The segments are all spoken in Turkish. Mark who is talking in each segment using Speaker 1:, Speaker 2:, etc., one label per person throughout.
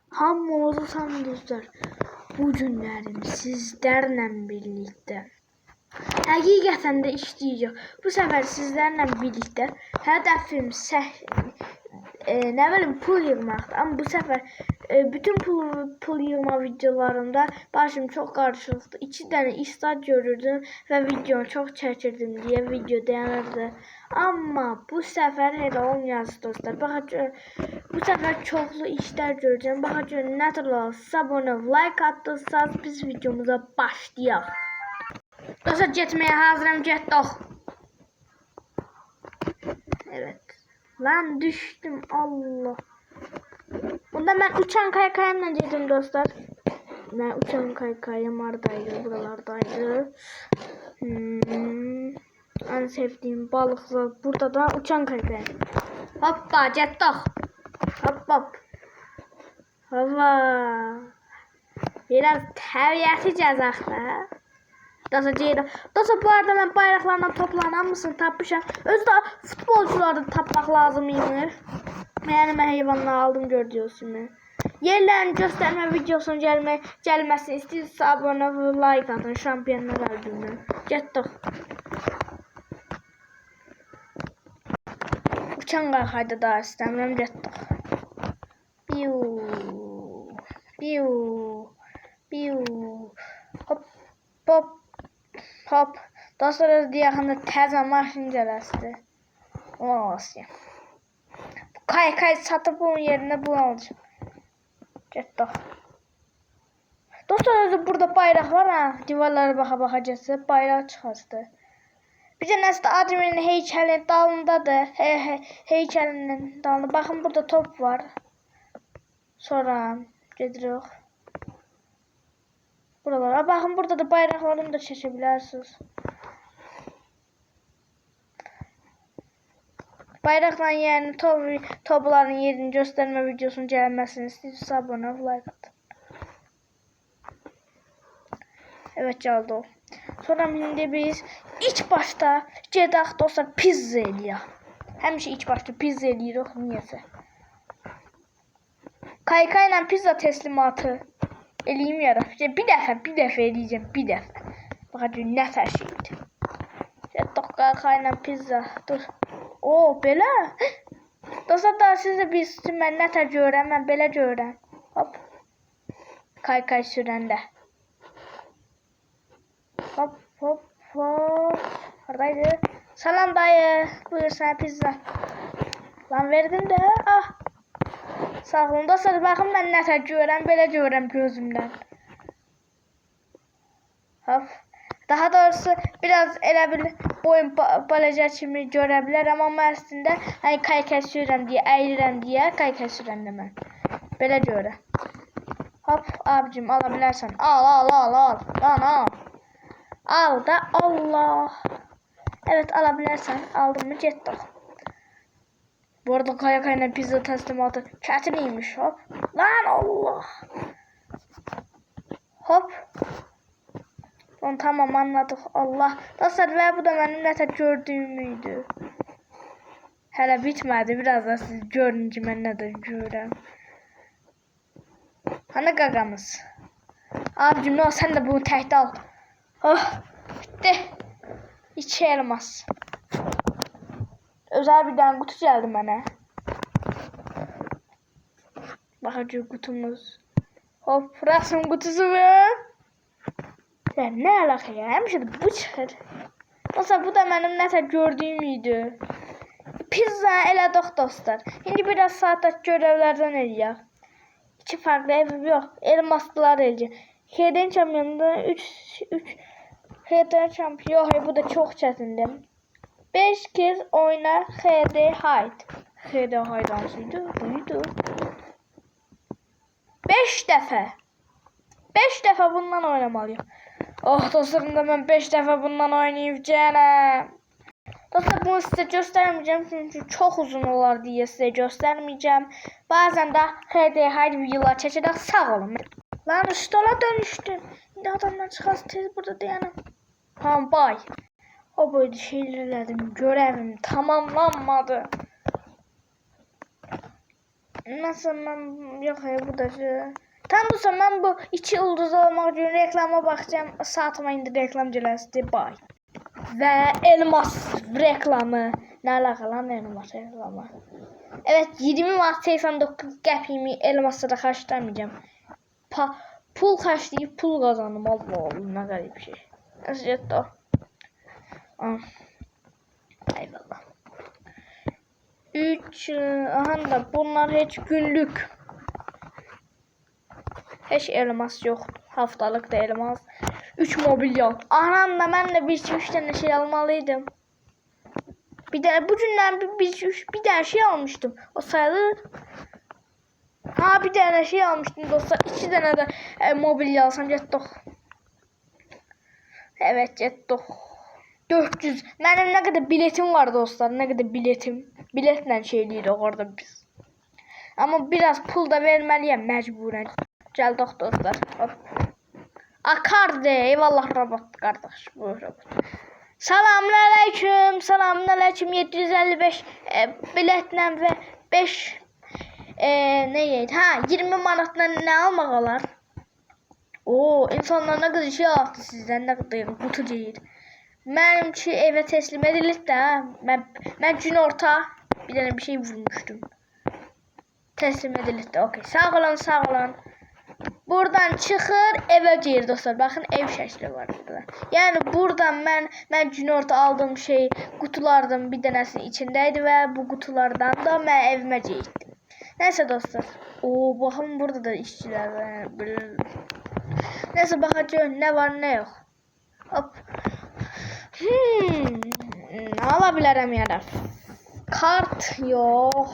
Speaker 1: Hamınızı salam dostlar. Bu günlerim sizlerle birlikte həqiqətən də işləyəcək. Bu səfər sizlərlə birlikte hədəfim pul yığmaqdır. Amma bu səfər bütün pul yığma videolarımda başım çox qarışıqdır. 2 dənə istat görürdüm və videonu çox çəkirdim deyə video dayanırdı. Amma bu səfər elə olmayacaq dostlar. Bu səfər çoxlu işlər görəcəm. Baxa görün nə tər olsa abunə like atdınız, biz videomuza başlayaq. Dostlar getməyə hazıram, getdik. Evet. Lan düştüm Allah. Bunda ben uçan kaykayımla girdim dostlar. Ben uçan kaykayım oradaydı, buralardaydı. En sevdiğim balıklar burada da uçan kaykay. Hoppa getdik. Hop hop. Hava. Biraz təbiəti gəzək də. Dostlar bu arada ben bayraklarla toplanamısın tapmışam. Özü də futbolcuları tapmaq lazım imiş. Yani ben heyvanları aldım gördüyorsunuz. Yerlerini gösterme videosunun gelmesini istiyorsa abone ve like atın. Şampiyonlar albümünü. Getdik. Uçan kaykayda daha istemiyorum. Getdik. Biu. Biu. Biu. Hop. Hop. Hop. Dostlar öz yaxında təzə maşın gələsdi. Ona olsun. Kaykay satıp onun yerine bunu alacağım. Getdik. Dostlar özü burada bayrak var ha. Divarlara baxa getsə bayrak çıxardı. Bir də nəsə admin heykəlin dalındadır. Heykəlinin dalında. Baxın burada top var. Sonra gedirik. Buralara. Baxın burada da bayraklarını da çəkə bilərsiniz. Bayrakla yani topların yerini gösterme videosunun gelmesini istiyorsa abone ol, like at. Evet geldi o. Sonra şimdi biz ilk başta gedək dostlar pizza eləyək. Həmişə ilk başta pizza eləyirik niyəsə. Kaykayla pizza teslimatı eləyim yaraq. Bir dəfə eləyəcəm, bir dəfə. Baxın nə təşkildir. Gedək kaykayla pizza. Dur. O belə. Dostlar da siz də bilsiniz mən nətər görürəm, mən belə görürəm. Hop. Kaykay sürəndə. Hop hop hop. Oradaydı. Salam dayı. Buyur sana pizza. Lan verdim də. Ah. Sağ olun dostlar, baxın mən nətər görürəm, belə görürəm gözümdən. Hop. Daha doğrusu biraz elə bil boyun balaca kimi görə bilər, amma əslində hani kaykay sürürəm deyə, əyilirəm deyə kaykay sürəndə mən. Belə görürəm. Hop abicim ala bilərsən. Al. Lan al. Al da Allah. Evet ala bilərsən. Aldın mı getdik. Bu arada kaykayla pizza teslimatı çətiniymiş. Hop. Lan Allah. Hop. Tamam anladık. Allah. Dostlar ve bu da benim nətər gördüğümüydü. Hələ bitmədi. Biraz da siz görün ki mən nətər görürəm. Hani qaqamız. Abicim ne o sen de bunu təhdə al. Oh. Bitti. 2 elmas. Özel bir dənə qutu gəldi mənə. Baxacaq qutumuz. Hop. Rəsm qutusu var. Yani ne alaka ya? Həmişə də bu çıxır. Dostlar bu da mənim nətər gördüyümüydü. Pizza elədik dostlar. İndi biraz saat görevlərdən eləyək. 2 farklı ev yox. Elmaslılar eləyək. HD çempionunda 3 HD çempion. Yox, bu da çox çətindir. 5 kez oyna HD Hide. HD Hide hansıydı? Buydu. 5 dəfə. 5 dəfə bundan oynamalıyıq. Oh dostlarım da ben 5 dəfə bundan oynayacağım. Dostlar bunu size göstermeyeceğim çünkü çok uzun olar diye size göstermeyeceğim. Bazen de HD videolar çəkəcək. Sağ olun. Lan üstələ dönüşdüm. İndi adamdan çıxası tez burada dayanım. Tamam bay. O boyda şeyler elədim. Görevim tamamlanmadı. Nasıl ben yok hayır bu da şu. Tam bu zaman bu 2 yıldız olmak için reklama bakacağım. Saatıma indi reklam cələsdi. Bye. Ve elmas reklamı. Ne alakalı lan elmas reklamı? Evet 20 Mart 89 qəpiyimi elmasla da xərcləməyəcəm. Pul xərcləyib pul qazandım. Allah Allah ne garip bir şey. Nasıl getdi o? Eyvallah. 3 aha da bunlar heç günlük. Heç elmas yox. Haftalık da elmas. 3 mobilya. Anam da mən də 1-2 dənə şey almalıydım. Bir de bu gündən bir dənə şey almışdım. O sayılır. Ha bir dənə şey almışdım dostlar. 2 dənə də mobilya alsam getdik. Evet getdik. 400. Mənim nə qədər biletim var dostlar. Nə qədər biletim. Biletlə şey eləyirik orada biz. Ama biraz pul da verməliyəm məcburən. Gəldik dostlar. Hop. Akardı. Eyvallah robot qardaş. Bu robot. Selamünaleyküm. Selamünaleyküm. 755 biletlə və 5 ne yeydi? Ha 20 manatla ne almaq olar? Oo insanlar ne kadar şey aldı sizdən nə qədər qutu deyir. Mənimki evə teslim edilir də. Mən gün orta bir dənə bir şey vurmuşdum. Teslim edilir də. Okey. Sağ olun, sağ olun. Buradan çıxır evə gedir dostlar. Baxın ev şəkli var burada. Yəni buradan mən gün orta aldığım şey qutulardan bir dənəsinin içindəydi və bu qutulardan da mən evimə getdim. Neyse dostlar. Oo baxın burada da işçilər var. Neyse baxacağıq nə var nə yox. Hop. Ala bilərəm yəni. Kart yox.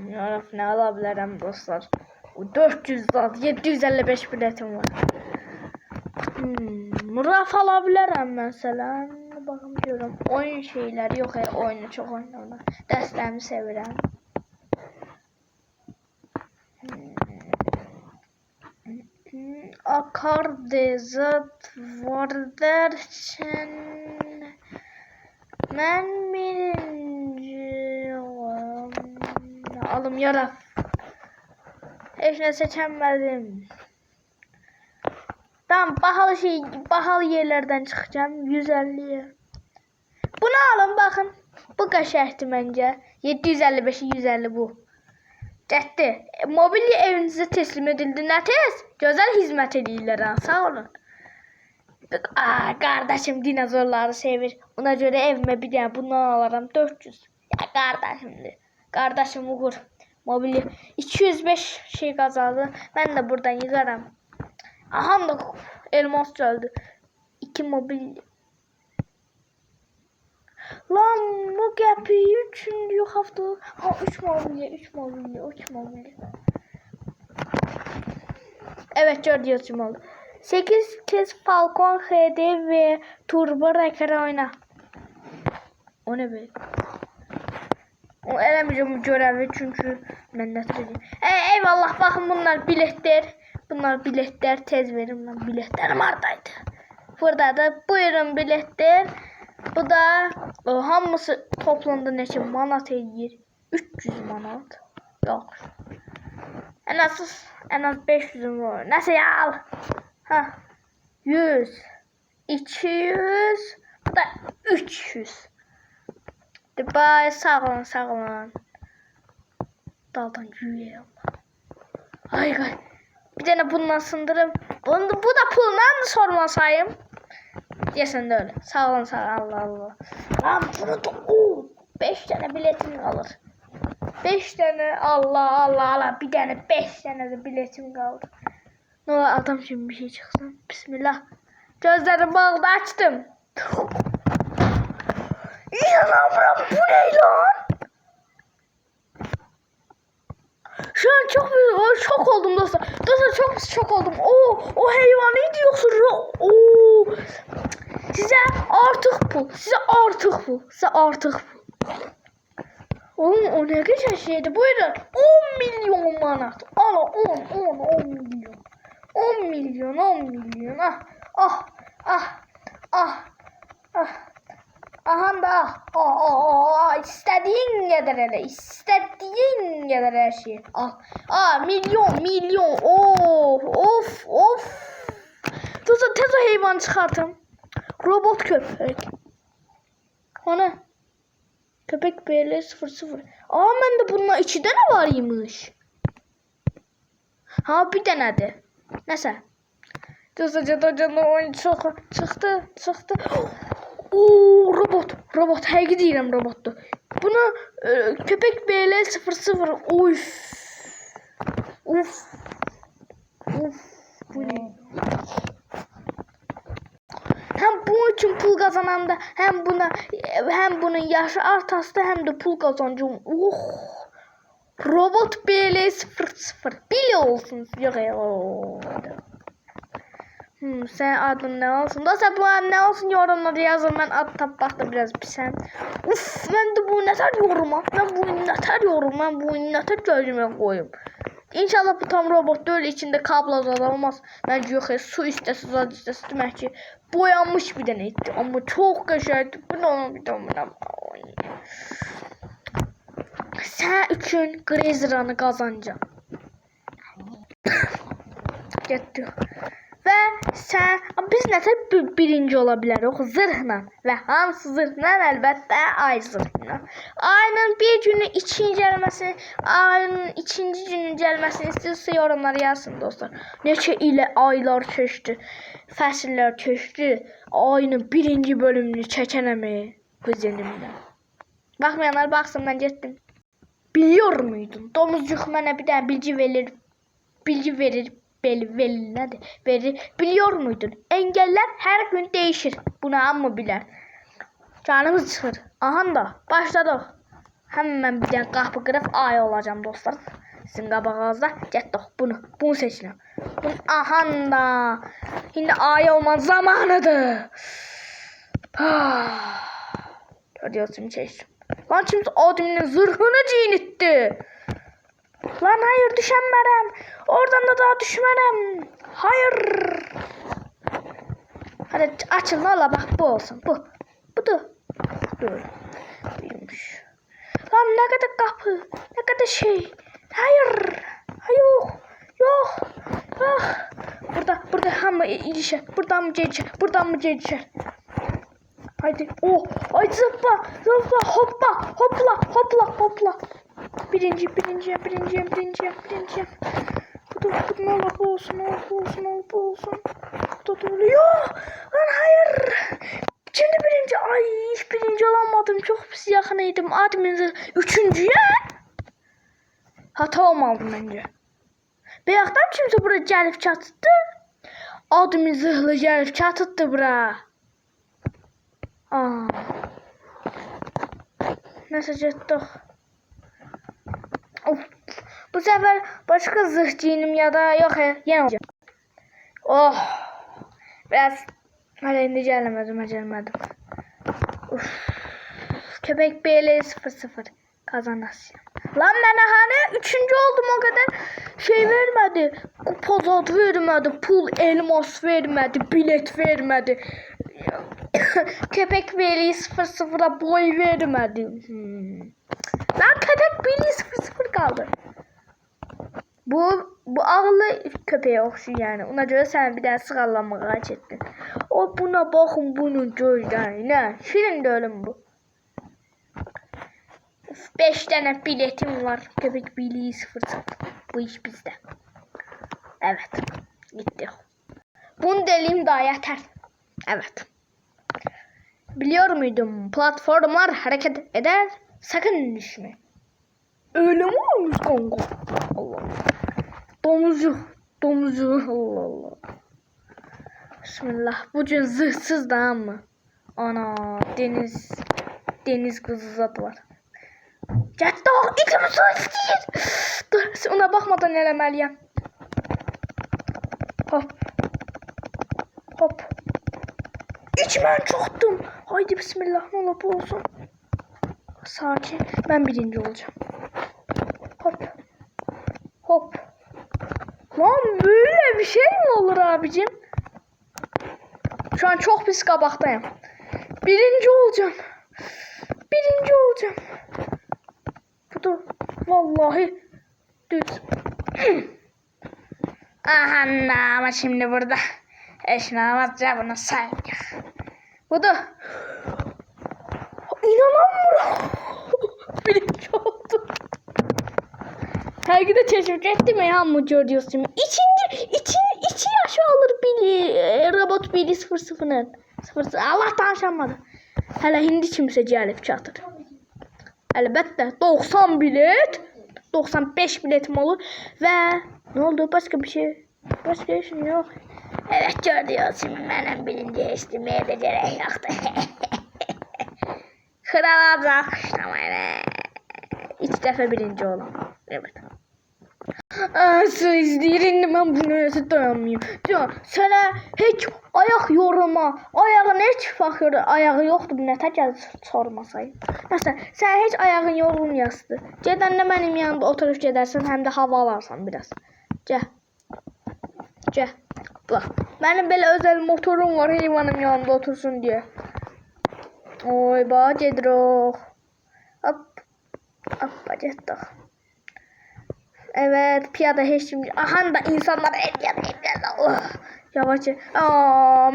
Speaker 1: Yaraf ne alabilirim dostlar. 400 zat 755 biletim var. Raf alabilirim mesela. Bakın diyorum oyun şeyleri yok ya oyunu çok oynarlar. Derslerimi severim. Akardı zat var derken ben birinci alım yaraf. Hiç ne seçemedim. Tamam pahalı yerlerden çıkacağım 150'ye. Bunu alın bakın. Bu qəşəngdir məncə. 755'i 150 bu. Getdi. Mobilya evinizə teslim edildi. Nə tez? Gözəl hizmet edirlər ha. Sağ olun. Kardeşim dinozorları sevir. Ona göre evime bir tane bundan alırım 400. Ya kardeşimdir. Kardeşim Uğur. Mobilya 205 şey kazandı. Ben de buradan yığarım. Aha da elmas geldi. 2 mobilya. Lan bu gəpi 3 yok hafta. Ha 3 mobilya. Evet gördüğünüz oldu. 8 kez Falcon HD ve Turbo Raker oyna. O ne be? O eləməyəcəm görəvi çünkü mən nəticəyim. Eyvallah baxın bunlar biletler. Bunlar biletler tez verim lan biletlerim haradaydı. Burada da buyurun biletler. Bu da hamısı toplamda neçə manat edir? 300 manat. Yok. En az 500 var. Nasıl al? Ha. 100. 200. Bu da 300. Dubai sağ olun. Daldan yürüyelim. Ay. Bir tane bundan sındırım. Bu da puldan da sormasayım. Yesen de öyle. Sağ olun Allah. Lan bunu da 5 tane biletim kalır. 5 tane Allah. Bir tane 5 tane de biletim kaldı. Ne olur adam şimdi bir şey çıksın. Bismillah. Gözlerimi bağlı açtım. İnanamıyorum bu ne lan? Şu an çok büyük şok oldum dostlar. Dostlar çok şok oldum. O hayvanıydı yoksa Size artık pul. Oğlum o ne güzel şeydi. Buyurun 10 milyon manat. Ala 10 milyon. 10 milyon. Aha da. İstediğin kadar hele. İstediğin kadar her şey. Al. Milyon. Of. Tez o heyvanı çıkartım. Robot köpek. Ana. Köpek BL00. Bende bununla 2 tane varmış. Ha bir tane de. Neyse. Cadı oyun çıktı. Robot. Həqiqi deyirəm robotdur. Bunu köpək BL00. Uf. Bu ne? Hem bunun için pul kazananda hem bunun yaşı artası hem de pul kazancım. Robot BL00. Bile olsun. Yok ya. Sen adın ne olsun? Dostlar bu an ne olsun yorumlarda yazın. Ben ad tapmakta biraz pisem. Ben de bu neler yoruma. Ben bu neler gözüme koyayım. İnşallah bu tam robot değil, içinde kablo zaten olmaz. Bence yok ya, su istesi demek ki boyanmış bir tane etti. Ama çok qəşəngdir. Bu ne onun bir tane. Sen üçün Grazer'ını kazanacağım. Getdi. Və biz nətər birinci ola bilərik? Zırhla. Və hansı zırhla? Əlbəttə ay zırhla. Ayın bir günü ikinci gəlməsini, ayın ikinci günün gəlməsini istəyirsə yorumlara yazsın dostlar. Neçə ilə aylar keçdi, fəsillər keçdi. Ayının birinci bölümünü çəkənəmi kuzenimlə. Baxmayanlar baxsın, mən getdim. Biliyor muydun? Domuzcuk mənə bir dənə bilgi verir. Biliyor muydun? Engeller her gün değişir. Bunu amma bilər. Canımız çıxır. Aha da başladıq. Hemen bir tane qapı qırıb ay olacağım dostlar. Sizin qabağınızda getdik bunu seçin. Aha da. Şimdi ay olma zamanıdır. Görüyorsun çeşim. Lan kimse adamın zırhını cinitti. Lan hayır düşemərəm. Oradan da daha düşmərəm. Hayır. Hadi açın valla bak bu olsun. Budur. Böyle. Büyümüş. Lan ne kadar kapı. Ne kadar şey. Hayır. Yok. Burada hamı ilişer. Buradan mı gelişer. Haydi. Ay zıpla. Hopla. Birinciyim. Bu ne olsun. Bu da oluyor. Lan hayır. Şimdi birinci. Ay hiç birinci olamadım. Çok pis yakınıydım. Admin'de üçüncüye. Hata olmaldım bence. Bayaqdan kimse buraya gəlib çatıdı. Admin zırhlı gəlib çatıdı bura. Neyse getdik. Bu sefer başka zırh giyinim ya da yok yine olacak. Biraz hala indi gelmedim. Köpek BL00 kazanasın. Lan ben hani 3. oldum, o kadar şey vermedi. Kupazat vermedi, pul elmas vermedi, bilet vermedi. Köpek BL00'a boy vermedi. Lan köpek BL00 kaldı. Bu ağıllı köpeğe oxşur yani. Ona göre sen bir dənə sığallanmağa getdin. O buna baxın bunun gözlərinə. Şirin də ölüm bu. 5 tane biletim var. Köpek BL00. Bu iş bizde. Evet. Gitti. Bunu deliyim daha yeter. Evet. Biliyor muydum? Platformlar hareket eder. Sakın düşme. Öyle mi olmuş kanka? Allah. Domuzcu. Allah. Bismillah. Bugün zırhsız da mı? Ana deniz kızı zat var. Getdi o itimi su istəyir. Dur, ona baxmadan eləməliyəm. Hop. İçmən çoxdum. Haydi bismillah, ne olur bu olsun. Sakin. Ben birinci olacağım. Hop. Lan böyle bir şey mi olur abicim? Şu an çok pis kabaktayım. Birinci olacağım. Birinci olacağım. Bu da vallahi düz. Aha ama şimdi burada eşnamazca bunu sayıyor. Bu da inanamıyorum. Birinci oldum. Herkese teşekkür ettim ya hamburger diyorsun. İçi yaşı alır robot Billy 00'ın. 00 Allah danışamadı. Hələ hindi kimsə gəlib çatır. Əlbəttə 90 bilet, 95 biletim olur və ne oldu? Başka bir şey. Başka işim yok. Evet görüyorsun benim birinci estimeye de gerek yoktu. Kral olacak işte böyle. 3 defa birinci oldum. Evet. Su izleyir ben bunu nasıl dayanmayayım. Can sana hiç ayak yoruma. Ayağın hiç fakir ayağı yoktu. Ne təcəl sormasaydı. Mesela sen hiç ayağın yorulmayasdı. Gedəndə benim yanımda oturup gedərsən hem de hava alarsan biraz. Gel. Bak. Benim böyle özel motorum var hayvanım yanımda otursun diye. Oy bak Cedrok. Hop. Hoppa Cedrok. Evet piyada hiç şimdi. Aha da insanlar el. Oh. Yavaşça.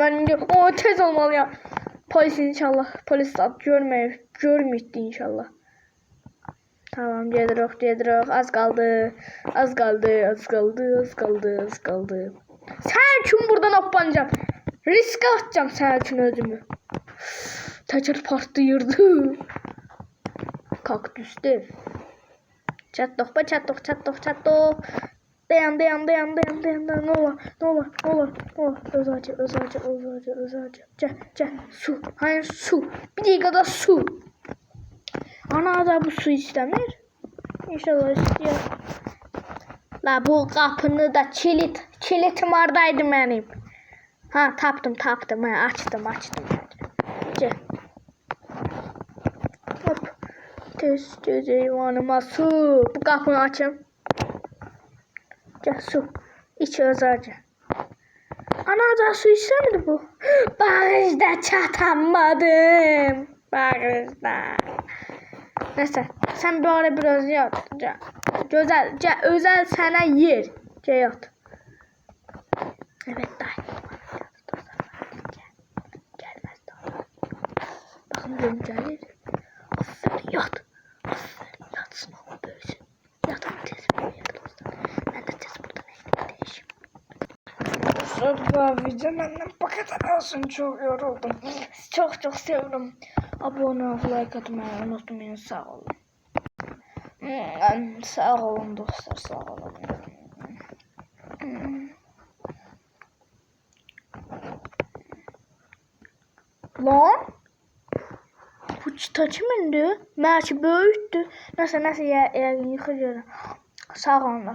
Speaker 1: Ben diyor. Tez olmalı ya. Polis inşallah. Polis görmüyor inşallah. Tamam Cedrok. Az kaldı. Sen için buradan hoppanacağım. Riske atacağım sen için özümü. Teker partlayırdı. Kaktüs dev. Çattok. Dayan. Ne olur. Öz acı. Su. Hayır su. Bir dakikada su. Ana da bu su istemir. İnşallah istiyor. La bu kapını da kilitim oradaydı benim. Ha taptım. Ha, açtım. Gel. Hop. Tez eyvanıma su. Bu kapını açayım. Gel su. İç özarca. Ana da su istemedi bu. Bağızda çatamadım. Bağızda. Neyse sen böyle biraz yat. Özel sana yer. Yat. Evet dayı. Gelmez daha. Bakın benim gelir. Aferin yat. Yatsın oğlum böylesin. Yat ama tez dostlar. Ben de tez buradan değişim. Dostlar video benden bu kadar olsun. Çok yoruldum. Çok seviyorum. Abone ol, like atmayı unutmayın. Sağ olun. Sağ olun dostlar, sağ olun. Lan? Bu çıta kimindir? Belki böyüktü. Nasıl yıkıcı. Sağ olun.